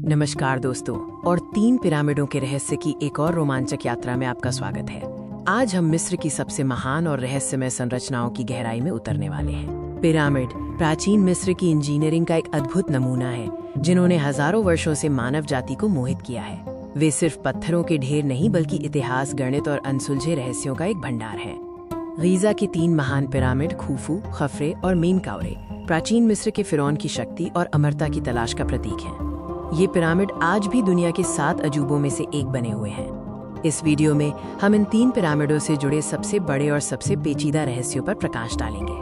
नमस्कार दोस्तों, और 3 पिरामिडों के रहस्य की एक और रोमांचक यात्रा में आपका स्वागत है। आज हम मिस्र की सबसे महान और रहस्यमय संरचनाओं की गहराई में उतरने वाले हैं। पिरामिड प्राचीन मिस्र की इंजीनियरिंग का एक अद्भुत नमूना है, जिन्होंने हजारों वर्षों से मानव जाति को मोहित किया है। वे सिर्फ पत्थरों के ढेर नहीं, बल्कि इतिहास, गणित और अनसुलझे रहस्यों का एक भंडार है। गीज़ा के 3 महान पिरामिड खुफू, खफरे और मेनकाउरे प्राचीन मिस्र के फिरौन की शक्ति और अमरता की तलाश का प्रतीक हैं। ये पिरामिड आज भी दुनिया के 7 अजूबों में से एक बने हुए हैं। इस वीडियो में हम इन 3 पिरामिडों से जुड़े सबसे बड़े और सबसे पेचीदा रहस्यों पर प्रकाश डालेंगे,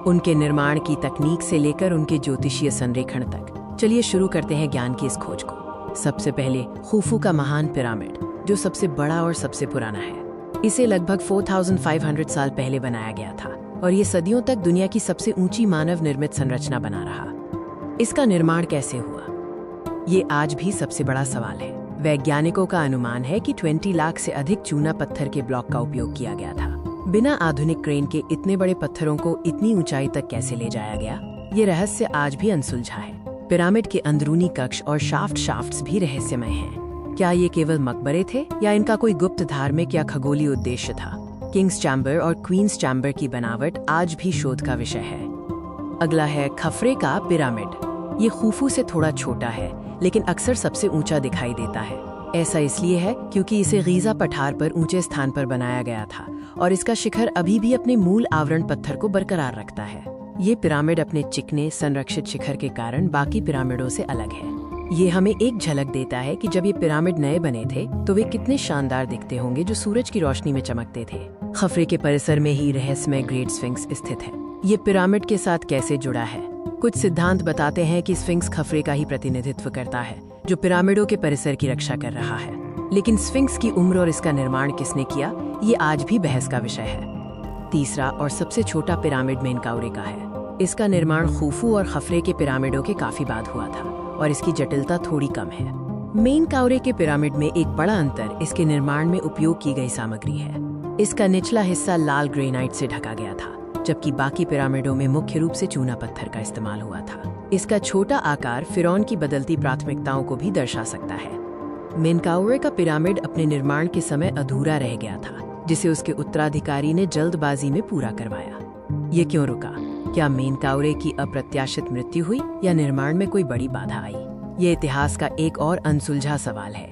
उनके निर्माण की तकनीक से लेकर उनके ज्योतिषीय संरेखण तक। चलिए शुरू करते हैं ज्ञान की इस खोज को। सबसे पहले खुफू का महान पिरामिड, जो सबसे बड़ा और सबसे पुराना है। इसे लगभग 4500 साल पहले बनाया गया था और ये सदियों तक दुनिया की सबसे ऊंची मानव निर्मित संरचना बना रहा। इसका निर्माण कैसे हुआ, ये आज भी सबसे बड़ा सवाल है। वैज्ञानिकों का अनुमान है कि 20 लाख से अधिक चूना पत्थर के ब्लॉक का उपयोग किया गया था। बिना आधुनिक क्रेन के इतने बड़े पत्थरों को इतनी ऊंचाई तक कैसे ले जाया गया, ये रहस्य आज भी अनसुलझा है। पिरामिड के अंदरूनी कक्ष और शाफ्ट्स भी रहस्यमय हैं। क्या ये केवल मकबरे थे या इनका कोई गुप्त धार्मिक या खगोलीय उद्देश्य था? किंग्स चैम्बर और क्वींस चैम्बर की बनावट आज भी शोध का विषय है। अगला है खफरे का पिरामिड। ये खुफू से थोड़ा छोटा है, लेकिन अक्सर सबसे ऊंचा दिखाई देता है। ऐसा इसलिए है क्योंकि इसे गीज़ा पठार पर ऊंचे स्थान पर बनाया गया था और इसका शिखर अभी भी अपने मूल आवरण पत्थर को बरकरार रखता है। ये पिरामिड अपने चिकने संरक्षित शिखर के कारण बाकी पिरामिडों से अलग है। ये हमें एक झलक देता है कि जब ये पिरामिड नए बने थे तो वे कितने शानदार दिखते होंगे, जो सूरज की रोशनी में चमकते थे। खफरे के परिसर में ही रहस्यमय ग्रेट स्फिंक्स स्थित है। ये पिरामिड के साथ कैसे जुड़ा है? कुछ सिद्धांत बताते हैं कि स्फिंक्स खफरे का ही प्रतिनिधित्व करता है, जो पिरामिडों के परिसर की रक्षा कर रहा है। लेकिन स्फिंक्स की उम्र और इसका निर्माण किसने किया, ये आज भी बहस का विषय है। तीसरा और सबसे छोटा पिरामिड मेनकाउरे का है। इसका निर्माण खुफू और खफरे के पिरामिडों के काफी बाद हुआ था और इसकी जटिलता थोड़ी कम है। मेनकाउरे के पिरामिड में एक बड़ा अंतर इसके निर्माण में उपयोग की गई सामग्री है। इसका निचला हिस्सा लाल ग्रेनाइट से ढका गया था, जबकि बाकी पिरामिडों में मुख्य रूप से चूना पत्थर का इस्तेमाल हुआ था। इसका छोटा आकार फिरौन की बदलती प्राथमिकताओं को भी दर्शा सकता है। मेनकाउरे का पिरामिड अपने निर्माण के समय अधूरा रह गया था, जिसे उसके उत्तराधिकारी ने जल्दबाजी में पूरा करवाया। ये क्यों रुका? क्या मेनकाउरे की अप्रत्याशित मृत्यु हुई या निर्माण में कोई बड़ी बाधा आई? ये इतिहास का एक और अनसुलझा सवाल है।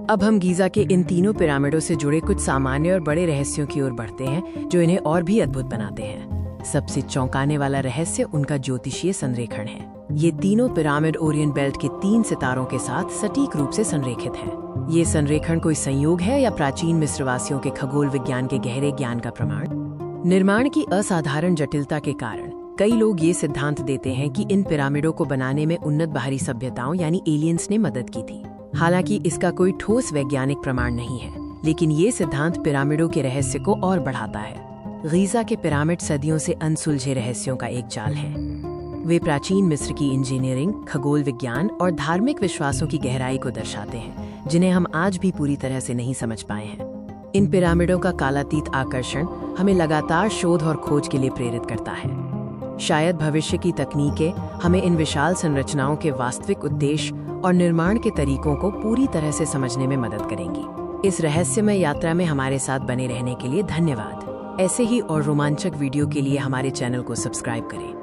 अब हम गीज़ा के इन तीनों पिरामिडों से जुड़े कुछ सामान्य और बड़े रहस्यों की ओर बढ़ते हैं, जो इन्हें और भी अद्भुत बनाते हैं। सबसे चौंकाने वाला रहस्य उनका ज्योतिषीय संरेखण है। ये तीनों पिरामिड ओरियन बेल्ट के 3 सितारों के साथ सटीक रूप से संरेखित हैं। ये संरेखण कोई संयोग है या प्राचीन मिस्रवासियों के खगोल विज्ञान के गहरे ज्ञान का प्रमाण? निर्माण की असाधारण जटिलता के कारण कई लोग ये सिद्धांत देते हैं कि इन पिरामिडों को बनाने में उन्नत बाहरी सभ्यताओं यानी एलियंस ने मदद की थी। हालांकि इसका कोई ठोस वैज्ञानिक प्रमाण नहीं है, लेकिन ये सिद्धांत पिरामिडों के रहस्य को और बढ़ाता है। गीज़ा के पिरामिड सदियों से अनसुलझे रहस्यों का एक जाल है। वे प्राचीन मिस्र की इंजीनियरिंग, खगोल विज्ञान और धार्मिक विश्वासों की गहराई को दर्शाते हैं, जिन्हें हम आज भी पूरी तरह से नहीं समझ पाए हैं। इन पिरामिडों का कालातीत आकर्षण हमें लगातार शोध और खोज के लिए प्रेरित करता है। शायद भविष्य की तकनीकें हमें इन विशाल संरचनाओं के वास्तविक उद्देश्य और निर्माण के तरीकों को पूरी तरह से समझने में मदद करेंगी। इस रहस्यमय यात्रा में हमारे साथ बने रहने के लिए धन्यवाद। ऐसे ही और रोमांचक वीडियो के लिए हमारे चैनल को सब्सक्राइब करें।